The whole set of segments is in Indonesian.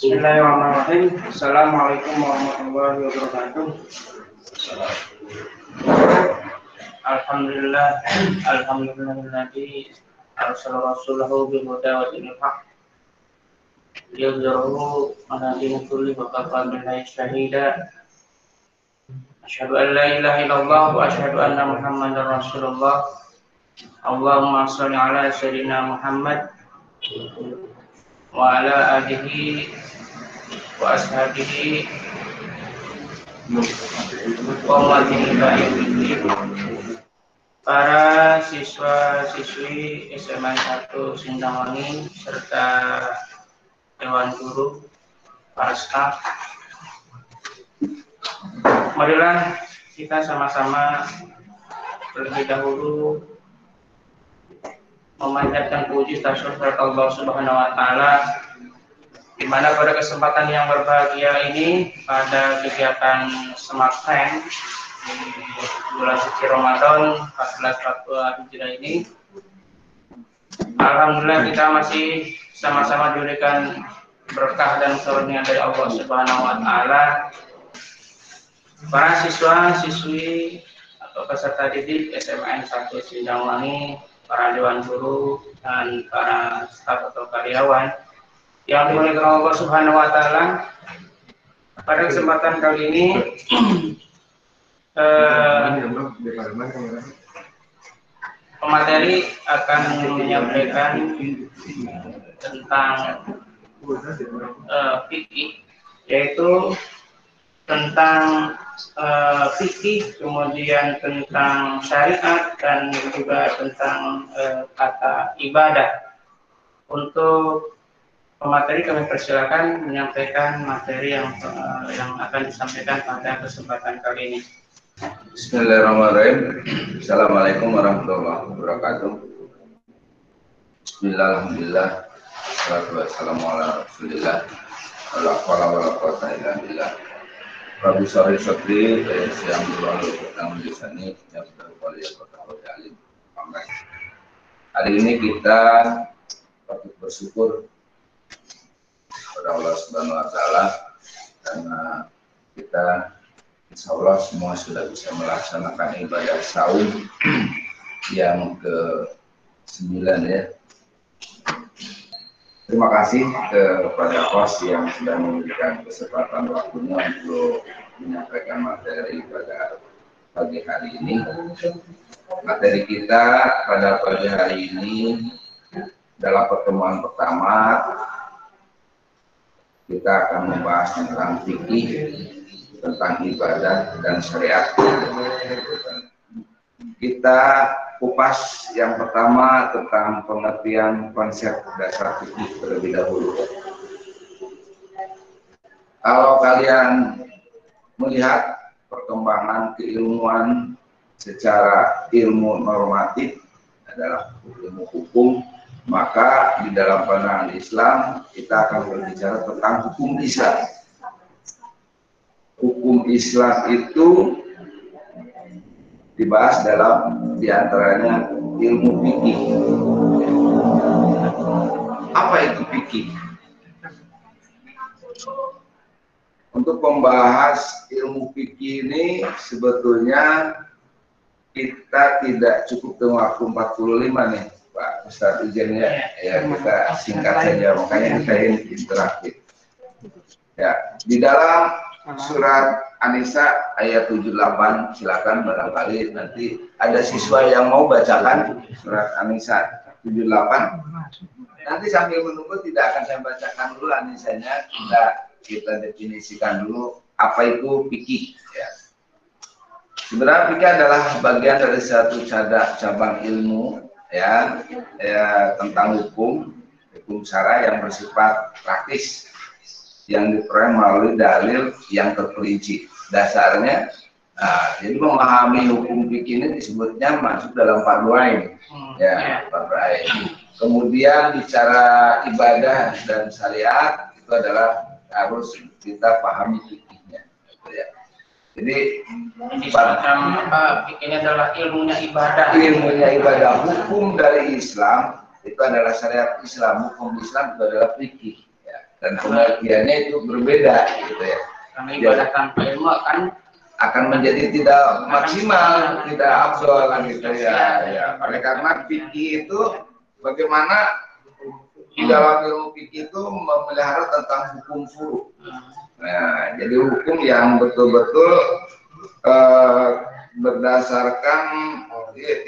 Bismillahirrahmanirrahim. Assalamualaikum warahmatullahi wabarakatuh. Alhamdulillah arsala rasulahu bil huda wa dinil haq liyudhhirahu 'ala dini kulli wa kafa billahi shahida. Asyhadu an la ilaha illallah wa asyhadu anna Muhammadar Rasulullah. Allahumma shalli ala sayyidina Muhammad wa ala alihi wa ashabihi wa para siswa-siswi SMA 1 Sindangwangi serta Dewan Guru, para staf. Marilah kita sama-sama terlebih dahulu memanjatkan puji syukur Allah Subhanahu wa taala, di mana pada kesempatan yang berbahagia ini, pada kegiatan Smart Time di bulan suci Ramadan 1442 Hijriah ini, alhamdulillah kita masih sama-sama diberikan berkah dan karunia dari Allah Subhanahu wa taala. Para siswa-siswi atau peserta didik SMA 1 Sindangwangi, para dewan guru dan para staf atau karyawan yang dimuliakan Allah Subhanahu wa taala, pada kesempatan kali ini pemateri akan menyampaikan tentang fikih, yaitu tentang fikih, kemudian tentang syariat, dan juga tentang kata ibadah. Untuk pemateri kami persilakan menyampaikan materi yang akan disampaikan pada kesempatan kali ini. Bismillahirrahmanirrahim. Assalamualaikum warahmatullahi wabarakatuh. Bismillahirrahmanirrahim. Wassalatu wassalamu ala rasulillah. Wala hawla wala quwwata illa billah. Rabbi shrah li sadri wa yassir li amri wahlul 'uqdatam min lisani yafqahu qawli. Hari ini kita patut bersyukur kepada Allah Subhanahu wa taala karena kita insya Allah semua sudah bisa melaksanakan ibadah saum yang ke-9 ya. Terima kasih kepada host yang sudah memberikan kesempatan waktunya untuk menyampaikan materi pada pagi hari ini. Materi kita pada pagi hari ini dalam pertemuan pertama, kita akan membahas tentang fikih, tentang ibadah dan syariat. Kita kupas yang pertama tentang pengertian konsep dasar fikih terlebih dahulu. Kalau kalian melihat perkembangan keilmuan secara ilmu normatif adalah ilmu hukum, maka di dalam pandangan Islam kita akan berbicara tentang hukum Islam. Hukum Islam itu dibahas dalam diantaranya ilmu fikih. Apa itu fikih? Untuk membahas ilmu fikih ini sebetulnya kita tidak cukup dengan waktu 45 nih Pak Ustadz Ujian ya, kita singkat saja, makanya kita ini interaktif. Ya, di dalam surat An-Nisa ayat 78, silakan barangkali nanti ada siswa yang mau bacakan surat An-Nisa 78. Nanti sambil menunggu tidak akan saya bacakan dulu An-Nisanya, kita definisikan dulu apa itu fikih ya. Sebenarnya fikih adalah bagian dari satu cabang ilmu ya tentang hukum syara yang bersifat praktis, yang diperoleh melalui dalil yang terperinci. Dasarnya, jadi memahami hukum fikih ini disebutnya masuk dalam fardu ain, ya fardu ain. Kemudian bicara ibadah dan syariat itu adalah harus kita pahami fikihnya, gitu ya. Jadi semacam fikihnya adalah ilmunya ibadah. Ilmunya ibadah, hukum dari Islam itu adalah syariat Islam, hukum Islam itu adalah fikih. dan pengertiannya itu berbeda gitu ya. Karena ibadah tanpa ilmu akan menjadi tidak maksimal, tidak afdol gitu ya. Oleh karena fikih itu bagaimana di dalam ilmu fikih itu memelihara tentang hukum furu. Nah, jadi hukum yang betul-betul berdasarkan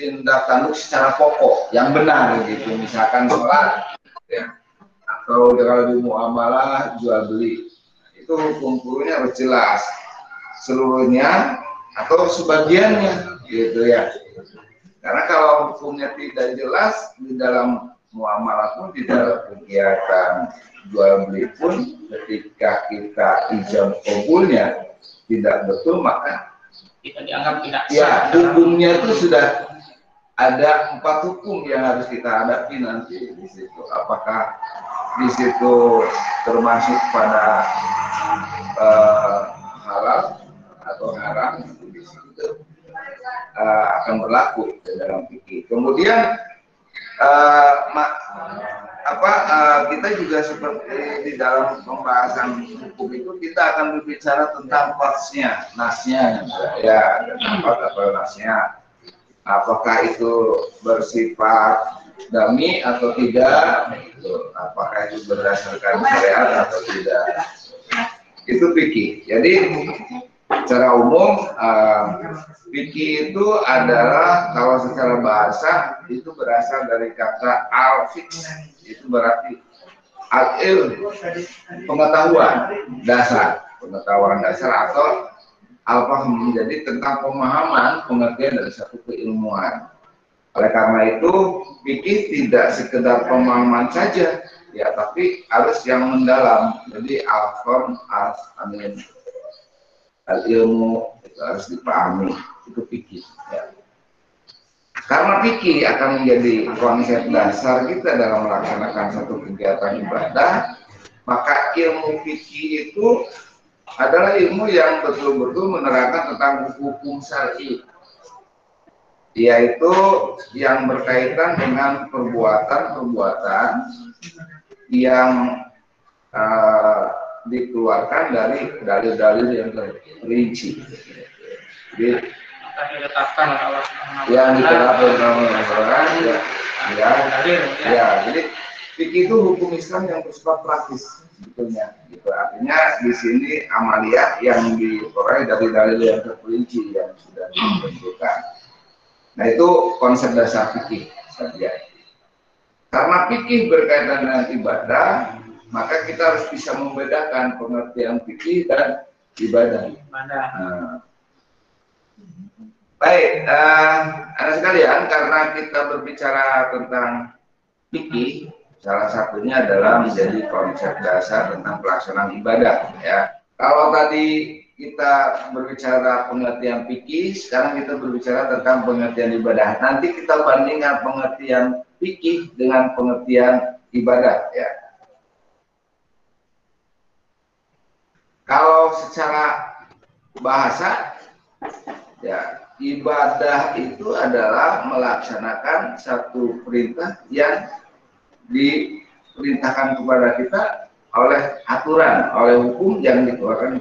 tindak tanduk secara pokok yang benar gitu. Misalkan sholat, ya, atau kalau di muamalah jual beli itu hukum furunya harus jelas seluruhnya atau sebagiannya gitu ya. Karena kalau hukumnya tidak jelas di dalam muamalah pun, di dalam kegiatan jual beli pun, ketika kita ijab kabulnya tidak betul, maka kita dianggap tidak sah. Ya, hukumnya itu sudah ada 4 hukum yang harus kita hadapi nanti di situ. Apakah di situ termasuk pada halal atau haram, itu di situ akan berlaku di dalam fikih. Kemudian kita juga seperti di dalam pembahasan hukum itu kita akan berbicara tentang nasnya ya, atau nasnya. Apakah itu bersifat dami atau tidak, apakah itu berdasarkan syariat atau tidak, itu fikih. Jadi secara umum fikih itu adalah, kalau secara bahasa itu berasal dari kata al-fiqh, itu berarti al-ilm, pengetahuan dasar atau al-fahm, menjadi tentang pemahaman, pengertian dari satu keilmuan. Oleh karena itu fikih tidak sekedar pemahaman saja ya, tapi harus yang mendalam. Jadi al-fahm, al-ilmu itu harus dipahami, itu fikih ya. Karena fikih akan menjadi konsep dasar kita dalam melaksanakan satu kegiatan ibadah, maka ilmu fikih itu adalah ilmu yang betul-betul menerangkan tentang hukum syar'i, yaitu yang berkaitan dengan perbuatan-perbuatan yang dikeluarkan dari dalil-dalil yang terperinci. Jadi yang ditetapkan oleh Allah ya. Jadi fikih itu hukum Islam yang bersifat praktis sebetulnya. Gitu. Artinya di sini amaliyah yang diperoleh dari dalil yang terperinci yang sudah ditentukan. Nah, itu konsep dasar fikih saja. Karena fikih berkaitan dengan ibadah, maka kita harus bisa membedakan pengertian fikih dan ibadah. Baik, anak sekalian, karena kita berbicara tentang fikih, salah satunya adalah menjadi konsep dasar tentang pelaksanaan ibadah. Ya, kalau tadi kita berbicara pengertian fikih, sekarang kita berbicara tentang pengertian ibadah. Nanti kita bandingkan pengertian fikih dengan pengertian ibadah. Ya, kalau secara bahasa, ya, ibadah itu adalah melaksanakan satu perintah yang diperintahkan kepada kita oleh aturan, oleh hukum yang dikeluarkan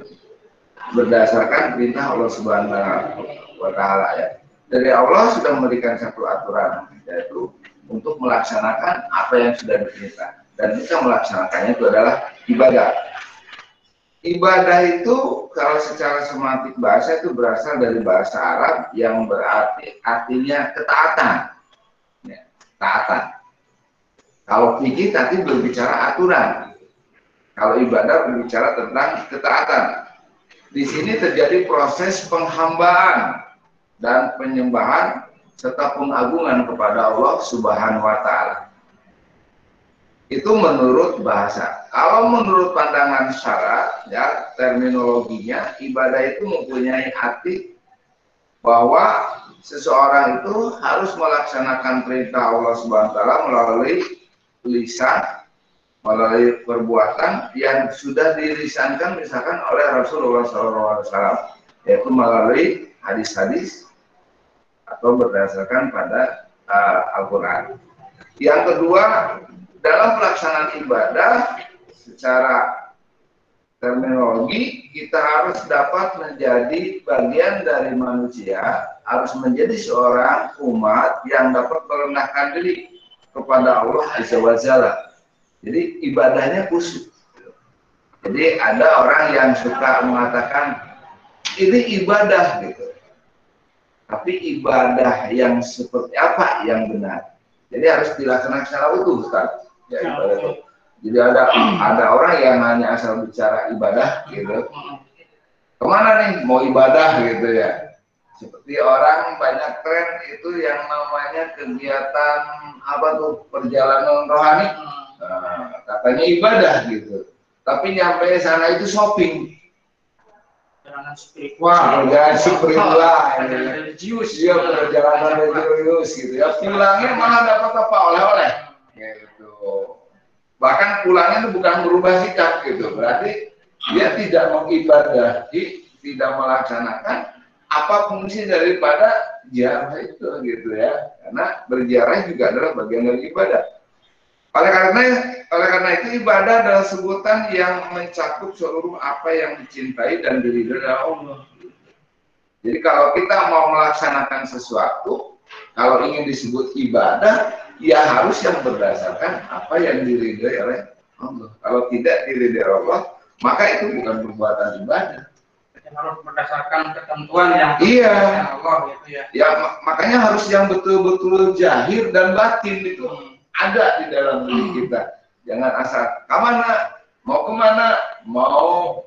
berdasarkan perintah Allah Subhanahu wa Ta'ala ya. Dari Allah sudah memberikan satu aturan, yaitu untuk melaksanakan apa yang sudah diperintah, dan kita melaksanakannya itu adalah ibadah. Ibadah itu kalau secara semantik bahasa itu berasal dari bahasa Arab yang berarti artinya ketaatan. Ya, taatan. Kalau fikih tadi berbicara aturan. Kalau ibadah berbicara tentang ketaatan. Di sini terjadi proses penghambaan dan penyembahan serta pengagungan kepada Allah Subhanahu wa Ta'ala. Itu menurut bahasa. Kalau menurut pandangan syarat, ya, terminologinya, ibadah itu mempunyai arti bahwa seseorang itu harus melaksanakan perintah Allah Subhanahu wa Ta'ala melalui lisan, melalui perbuatan yang sudah dilisankan misalkan oleh Rasulullah SAW, yaitu melalui hadis-hadis atau berdasarkan pada Al-Quran. Yang kedua, dalam pelaksanaan ibadah secara terminologi, kita harus dapat menjadi bagian dari manusia, harus menjadi seorang umat yang dapat merendahkan diri kepada Allah Azza wa Jalla. Jadi ibadahnya khusyuk. Jadi ada orang yang suka mengatakan ini ibadah gitu. Tapi ibadah yang seperti apa yang benar? Jadi harus dilaksanakan secara utuh, Ustaz. Ya, ibadah itu. Jadi ada orang yang hanya asal bicara ibadah gitu. Kemana nih mau ibadah gitu ya? Seperti orang banyak tren itu yang namanya kegiatan apa tuh perjalanan rohani. Nah, katanya ibadah gitu. Tapi nyampe sana itu shopping. Perjalanan spiritual. Perjalanan spiritual. Religius. Iya, perjalanan religius gitu ya. Pulangnya malah dapat apa oleh-oleh. Gitu. Bahkan pulangnya itu bukan berubah sikap gitu, berarti dia tidak mengibadahi, tidak melaksanakan apa fungsi daripada ziarah itu gitu ya, karena berziarah juga adalah bagian dari ibadah. Oleh karena itu ibadah adalah sebutan yang mencakup seluruh apa yang dicintai dan diridhoi oleh Allah. Jadi kalau kita mau melaksanakan sesuatu, kalau ingin disebut ibadah, ya harus yang berdasarkan apa yang diridhoi oleh Allah. Kalau tidak diridhoi Allah, maka itu bukan perbuatan ibadah. Harus berdasarkan ketentuan yang Allah gitu ya. Ya makanya harus yang betul-betul zahir dan batin itu ada di dalam diri kita. Jangan asal kemana, mau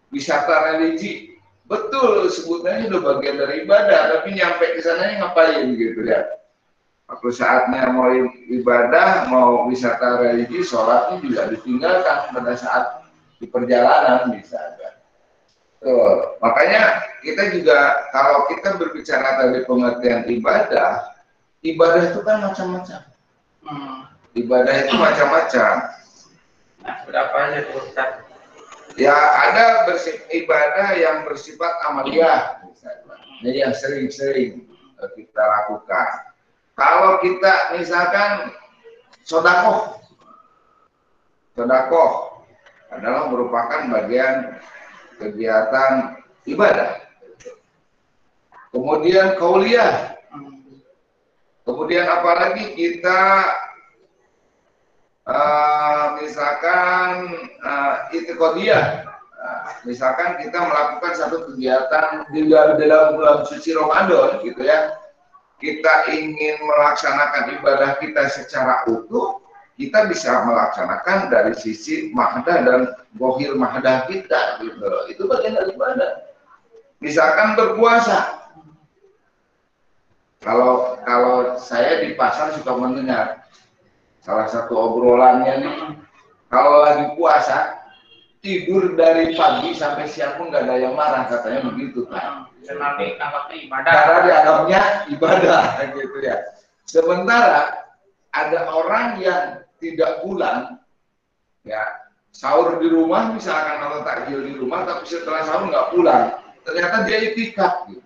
wisata religi. Betul, sebutnya udah bagian dari ibadah, tapi nyampe ke sananya ngapain gitu ya. Waktu saatnya mau ibadah, mau wisata religi, sholatnya juga ditinggalkan pada saat di perjalanan misalnya. Tuh, makanya kita juga kalau kita berbicara tadi pengertian ibadah itu kan macam-macam. Ibadah itu macam-macam. Nah, berapa aja tuh Ustaz? Ya ada ibadah yang bersifat amaliyah, misalnya. Jadi yang sering-sering kita lakukan. Kalau kita misalkan sodakoh adalah merupakan bagian kegiatan ibadah. Kemudian qauliyah. Kemudian apalagi kita misalkan i'tiqadiyah. Misalkan kita melakukan satu kegiatan di dalam bulan suci Ramadan gitu ya. Kita ingin melaksanakan ibadah kita secara utuh, kita bisa melaksanakan dari sisi mahdah dan gohir mahdah kita gitu. Itu bagian dari ibadah. Misalkan berpuasa. Kalau saya di pasar suka mendengar salah satu obrolannya nih, kalau lagi puasa tidur dari pagi sampai siang pun nggak ada yang marah, katanya begitu kan. Nanti anggapnya ibadah. Karena dianggapnya ibadah gitu ya. Sementara ada orang yang tidak pulang, ya sahur di rumah misalkan atau takjil di rumah, tapi setelah sahur nggak pulang, ternyata dia itikaf gitu.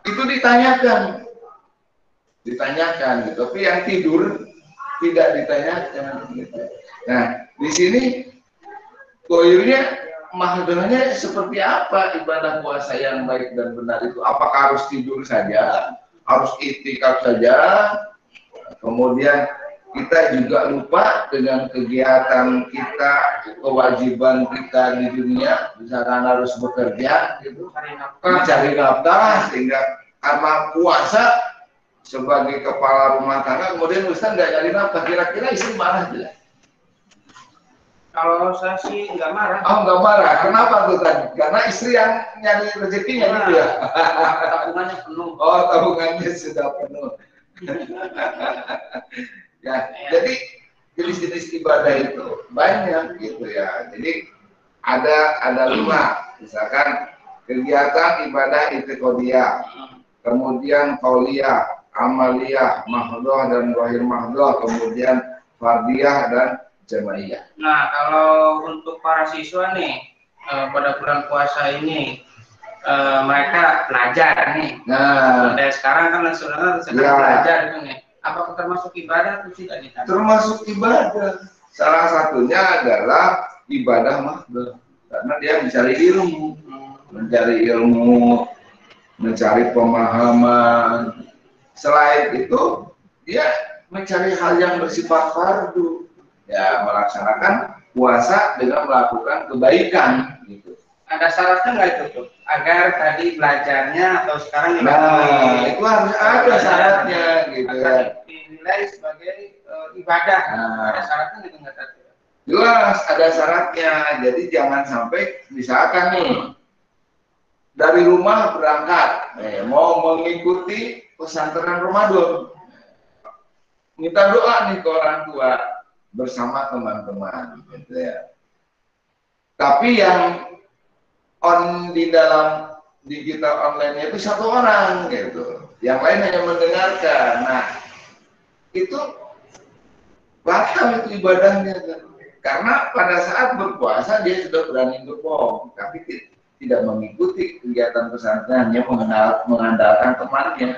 Itu ditanyakan gitu. Tapi yang tidur tidak ditanyakan gitu. Nah di sini goirnya mahdahnya seperti apa ibadah puasa yang baik dan benar itu? Apakah harus tidur saja, harus itikaf saja? Kemudian kita juga lupa dengan kegiatan kita, kewajiban kita di dunia, misalkan harus bekerja, gitu, mencari nafkah, sehingga karena puasa sebagai kepala rumah tangga, kemudian Ustaz nggak nyari nafkah, kira-kira istri marah tidak? Kalau saya sih nggak marah. Oh nggak marah, kenapa tuh tadi? Karena istri yang nyari rezekinya gitu ya? Tabungannya penuh. Oh tabungannya sudah penuh. Ya, jadi jenis-jenis ibadah itu banyak gitu ya. Jadi ada 5, misalkan kegiatan ibadah i'tiqadiyah, kemudian qauliyah, amaliyah, mahdoh dan gohir mahdoh, kemudian fardiyah dan jamaiyah. Nah, kalau untuk para siswa nih pada bulan puasa ini mereka belajar nih. Nah, dari sekarang kan sedang belajar itu nih. Apakah termasuk ibadah atau tidak nih? Termasuk ibadah. Salah satunya adalah ibadah mahdhah, karena dia mencari ilmu, mencari pemahaman. Selain itu, dia mencari hal yang bersifat fardu, ya melaksanakan puasa dengan melakukan kebaikan gitu. Ada syaratnya nggak itu tuh? Agar tadi belajarnya atau sekarang juga itu harus ada syaratnya gitu ya. Dinilai sebagai ibadah. Ada syaratnya gitu nggak tadi? Jelas ada syaratnya. Jadi jangan sampai misalkan nih dari rumah berangkat, mau mengikuti pesantren Ramadan, minta doa nih ke orang tua bersama teman-teman, gitu ya. Tapi yang di dalam digital online itu satu orang, gitu. Yang lain hanya mendengarkan. Nah, itu batal itu ibadahnya, karena pada saat berpuasa dia sudah berani berbohong, tapi tidak mengikuti kegiatan pesantren, hanya mengandalkan temannya.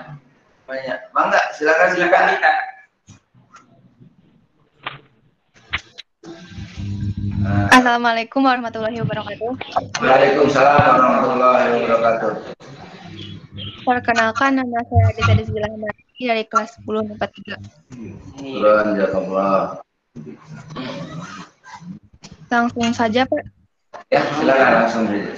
Banyak. Bangga, silakan kita. Assalamualaikum warahmatullahi wabarakatuh. Waalaikumsalam warahmatullahi wabarakatuh. Perkenalkan, nama saya Adita Rizkylah Mati dari kelas 10 43. Jazakallah. Langsung saja, Pak. Ya, silakan langsung saja.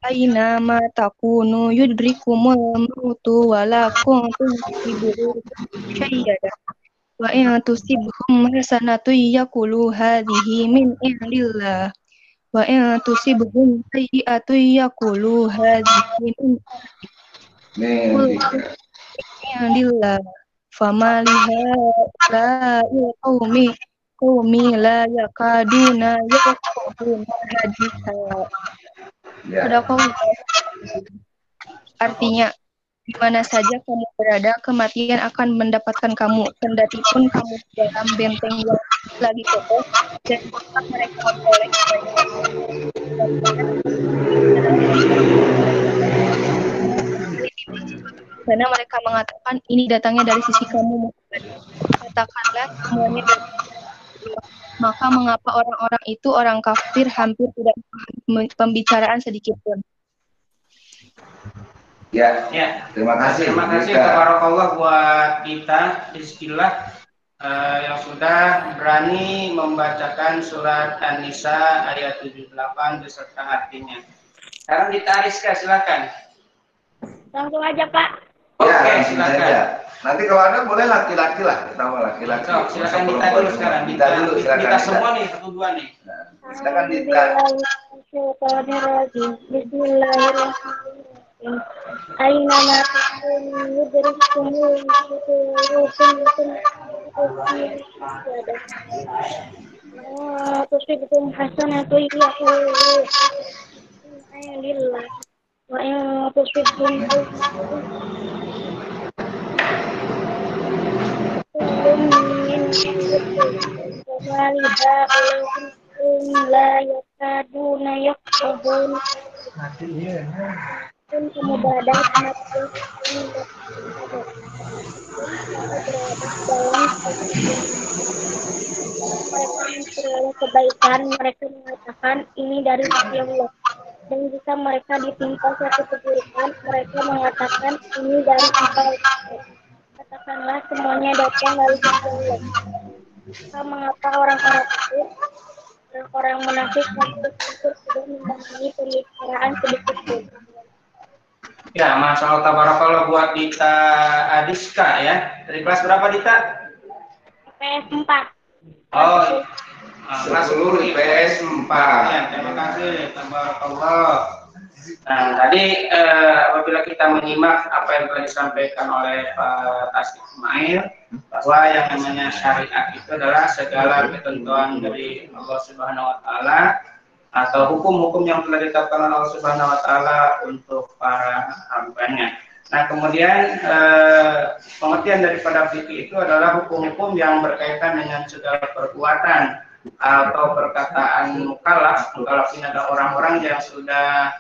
Aina ma takunu yudrikumul mautu walakum tusibhu syayyada wa in tusibhum hasanatu yaqulu hadhihi min indillah wa in tusibhum sayyi'atu yaqulu hadhihi min indillah fama liha qaumi la yakaduna yafqahuna haditha. Artinya, di mana saja kamu berada, kematian akan mendapatkan kamu, kendati pun kamu dalam benteng yang lagi kokoh, dan tetap mereka memperoleh karena mereka mengatakan ini datangnya dari sisi kamu. Katakanlah semuanya dari Allah. Maka mengapa orang-orang itu orang kafir hampir tidak pembicaraan sedikit pun. Ya, terima kasih. Terima kasih tabarakallah buat kita Rizkylah yang sudah berani membacakan surat An-Nisa ayat 78 beserta artinya. Sekarang ditariskan, silakan. Langsung aja, Pak. Oke, silakan. Nanti kalau ada boleh laki-laki lah, pertama laki-laki. Silakan Dita dulu sekarang. Dita dulu, silakan. Dita semua nih, satu dua nih. Silakan Dita. Bismillahirrahmanirrahim. Aina ma takunu yudrikumul mautu tusibhum hasanatu yaqulu alhamdulillah wa in tusibhum la yakaduna yaqbun pun kemudahan dalam kebaikan mereka mengatakan ini dari sisi Allah, dan jika mereka ditimpa suatu keburukan mereka mengatakan ini dari Engkau. Katakanlah semuanya datang dari sisi Allah. Maka mengapa orang-orang itu, orang-orang munafik dan kafir sudah membangun pembicaraan sedikit pun. Ya, Masya Allah tabarakallah buat Dita Adiska ya. Dari kelas berapa Dita? PS 4. Oh, kelas 10 IPS 4. Ya, terima kasih tabarakallah. Nah, tadi apabila kita menyimak apa yang telah disampaikan oleh Pak Tasik Ismail, bahwa yang namanya syariat itu adalah segala ketentuan dari Allah Subhanahu wa taala atau hukum-hukum yang telah ditetapkan oleh Allah Subhanahu wa taala untuk para hambanya. Nah, kemudian pengertian daripada fikih itu adalah hukum-hukum yang berkaitan dengan segala perbuatan atau perkataan mukallaf. Mukallaf ini adalah orang-orang yang sudah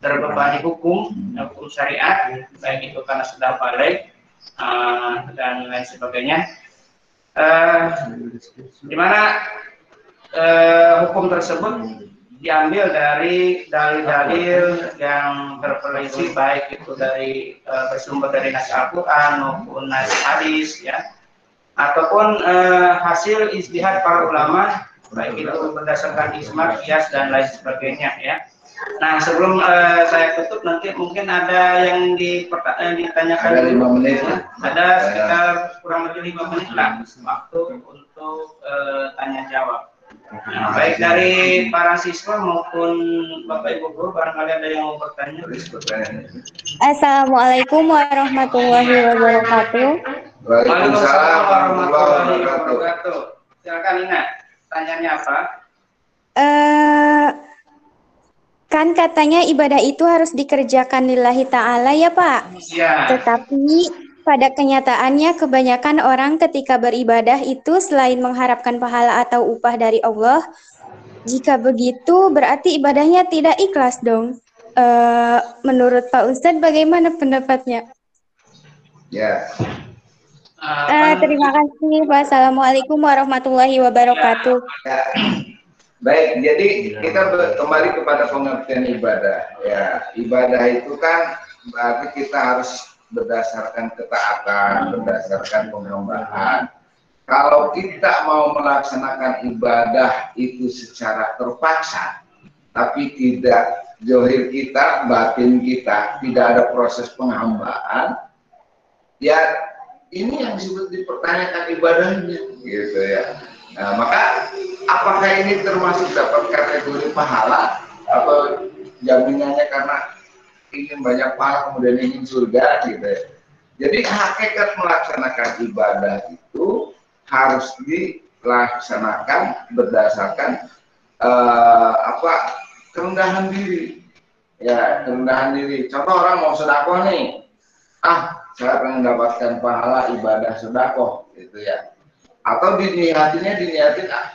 terbebani hukum syariat, baik itu karena sudah balik dan lain sebagainya, di mana hukum tersebut diambil dari dalil-dalil yang berprinsip, baik itu dari bersumber dari nas Al-Quran maupun nas hadis, ya, ataupun hasil ijtihad para ulama, baik itu berdasarkan ijma, qiyas dan lain sebagainya, ya. Nah, sebelum saya tutup, nanti mungkin ada yang ditanyakan. Ada 5 menit. Ada sekitar kurang lebih 5 menit lah waktu untuk tanya jawab. Nah, baik dari para siswa maupun Bapak Ibu guru, barangkali ada yang mau bertanya. Assalamualaikum warahmatullahi wabarakatuh. Waalaikumsalam warahmatullahi wabarakatuh. Silakan Ina, tanyanya apa? Kan katanya ibadah itu harus dikerjakan lillahi ta'ala ya Pak? Ya. Tetapi pada kenyataannya kebanyakan orang ketika beribadah itu selain mengharapkan pahala atau upah dari Allah, jika begitu berarti ibadahnya tidak ikhlas dong. Menurut Pak Ustadz bagaimana pendapatnya? Ya. Terima kasih. Wassalamualaikum warahmatullahi wabarakatuh. Ya. Baik, jadi kita kembali kepada pengertian ibadah. Ya, ibadah itu kan berarti kita harus berdasarkan ketaatan, berdasarkan penghambaan. Kalau kita mau melaksanakan ibadah itu secara terpaksa, tapi tidak zahir kita, batin kita, tidak ada proses penghambaan, ya ini yang disebut dipertanyakan ibadahnya, gitu ya. Nah, maka apakah ini termasuk dapat kategori pahala atau jaminannya karena ingin banyak pahala kemudian ingin surga, gitu ya. Jadi hakikat melaksanakan ibadah itu harus dilaksanakan berdasarkan kerendahan diri. Ya, kerendahan diri. Contoh orang mau sedekah nih, saya pengen mendapatkan pahala ibadah sedekah, gitu ya. Atau diniatin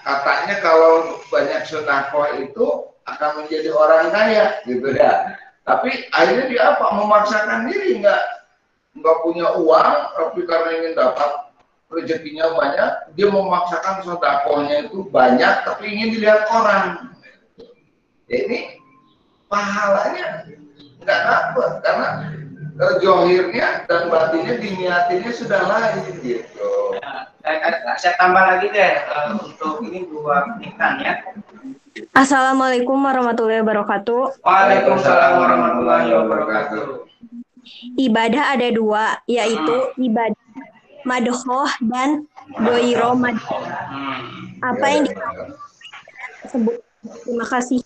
katanya kalau banyak sedekah itu akan menjadi orang kaya, gitu ya. Tapi akhirnya dia apa? Memaksakan diri, nggak punya uang, tapi karena ingin dapat rezekinya banyak, dia memaksakan sedekahnya itu banyak, tapi ingin dilihat orang. Ini pahalanya nggak dapat karena johirnya dan batinnya diniatinnya sudah lain, gitu. Saya tambah lagi deh untuk ini 2 menitan ya. Assalamualaikum warahmatullahi wabarakatuh. Waalaikumsalam warahmatullahi wabarakatuh. Ibadah ada 2, yaitu ibadah madhoh dan goiro madhoh. Apa yang disebut? Terima kasih.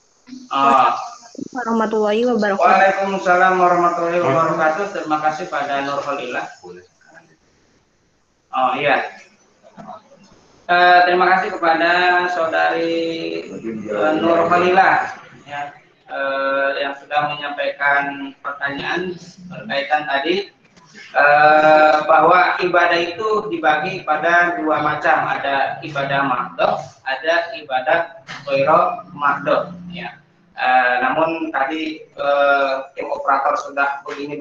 Warahmatullahi wabarakatuh. Waalaikumsalam warahmatullahi wabarakatuh. Terima kasih pada Nur Khalillah. Oh iya. Terima kasih kepada saudari Nur Khalillah ya, yang sudah menyampaikan pertanyaan berkaitan tadi bahwa ibadah itu dibagi pada 2 macam, ada ibadah mahdhah, ada ibadah ghairu mahdhah ya. Namun tadi tim operator sudah begini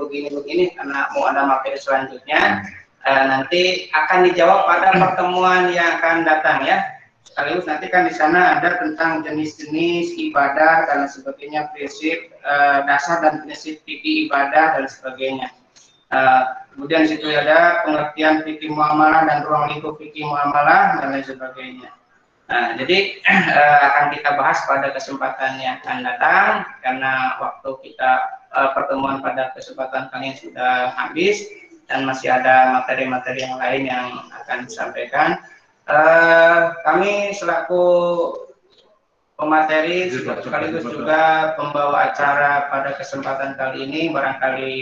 karena mau ada materi selanjutnya. Nanti akan dijawab pada pertemuan yang akan datang ya. Sekaligus nanti kan di sana ada tentang jenis-jenis ibadah dan sebagainya, prinsip dasar dan prinsip fikih ibadah dan sebagainya. Kemudian di situ ada pengertian fikih muamalah dan ruang lingkup fikih muamalah dan lain sebagainya. Nah, jadi akan kita bahas pada kesempatan yang akan datang karena waktu kita pertemuan pada kesempatan kali ini sudah habis. Dan masih ada materi-materi yang lain yang akan disampaikan. Kami selaku pemateri sekaligus juga pembawa acara pada kesempatan kali ini, barangkali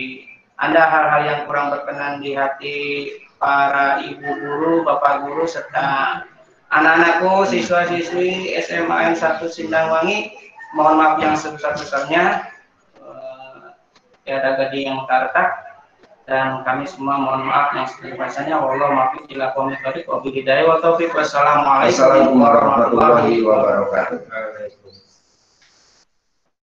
ada hal-hal yang kurang berkenan di hati para ibu guru, bapak guru, serta anak-anakku, siswa-siswi SMA N1 Sindangwangi. Mohon maaf yang sebesar-besarnya. Tiada gading yang tak retak. Dan kami semua mohon maaf yang sebesar-besarnya. Wallahu muwaffiq ila aqwamit thoriq wa billahi wa taufiq. Wassalamualaikum warahmatullahi wabarakatuh.